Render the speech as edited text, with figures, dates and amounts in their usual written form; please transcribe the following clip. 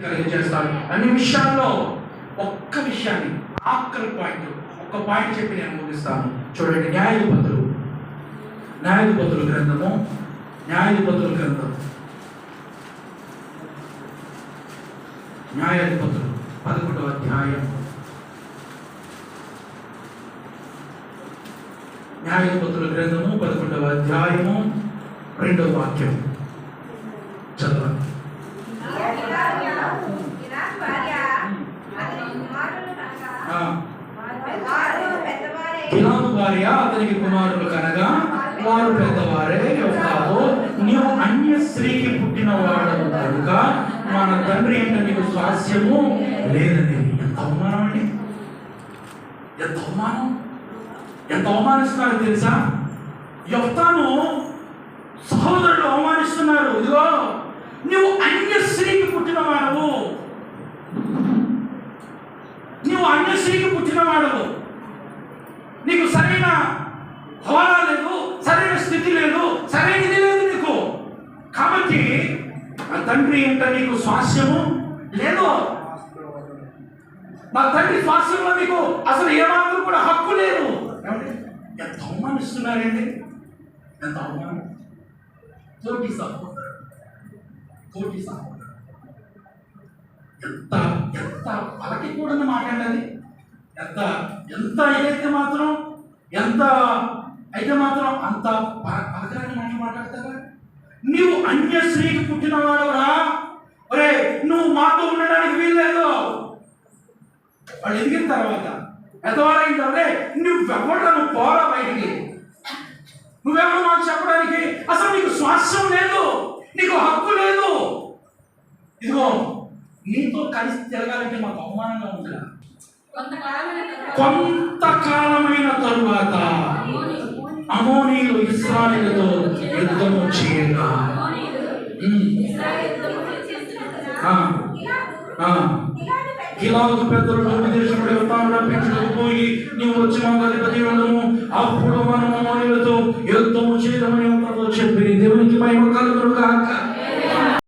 కలిగజేస్తాడు. అన్ని విషయాల్లో ఒక్క విషయాన్ని ఆఖరి పాయింట్, ఒక్క పాయింట్ చెప్పి నేను ముగిస్తాను. చూడండి, న్యాయాధిపతులు గ్రంథము, న్యాయాధిపతుల గ్రంథం, న్యాయాధిపతులు 11వ అధ్యాయం, న్యాయాధిపతుల గ్రంథము 11వ అధ్యాయము 2వ వాక్యం చదవండి. గిలాదు భార్య అతనికి కుమారులు కనగా వారు పెద్దవారే కాదు, నీవు అన్య స్త్రీకి పుట్టిన వాడవు కనుక మన తండ్రి ఏంటో నీకు స్వాస్యము లేదని. ఎంత అవమానం అండి, ఎంత అవమానం, ఎంత అవమానిస్తున్నారు తెలుసా? యొఫ్తాను సహోదరులు అవమానిస్తున్నారు. ఇదిగో నువ్వు అన్య స్త్రీకి పుట్టిన వాడవు, నువ్వు అన్య స్త్రీకి పుట్టిన వాడవు, నీకు సరైన హోదా లేదు, సరైన స్థితి లేదు, సరైనది లేదు నీకు. కాబట్టి నా తండ్రి ఏంట నీకు స్వాస్యము లేదు, నా తండ్రి స్వాస్యంలో నీకు అసలు ఏమాత్రం కూడా హక్కు లేదు. ఎంత అవమానిస్తున్నారండి, ఎంత అవమానం. తోటి సహోదరుడు ఎంత ఎంత పలకకూడని మాట్లాడాలి, ఎంత ఎంత అయితే మాత్రం ఎంత అయితే మాత్రం అంత పలకరాని మాటలు మాట్లాడతారా? నీవు అన్య స్త్రీకి పుట్టిన వాడవరా, ఒరే నువ్వు మాతో ఉండడానికి వీల్లేదు. వాళ్ళు ఎదిగిన తర్వాత పెద్దవాళ్ళైన ఒరే నువ్వెవడా, నువ్వు పోరా బయటికి, నువ్వెవరు మాకు చెప్పడానికి, అసలు నీకు స్వాస్థ్యం లేదు, నీకు హక్కు లేదు. ఇదిగో నీతో కలిసి తిరగాలంటే మాకు అవమానంగా ఉందిరా. కొంతకాలమైన తరువాత అమోనీయులు ఇశ్రాయేలుతో యుద్ధము చేయగా గిలాదు పెద్దలు ఉపదేశకుడు యువతాను రప్పించుకుపోయి నీవు వచ్చి మాకు అధిపతి ఉండము, అప్పుడు మనం అమోనీయులతో యుద్ధము చేయడమని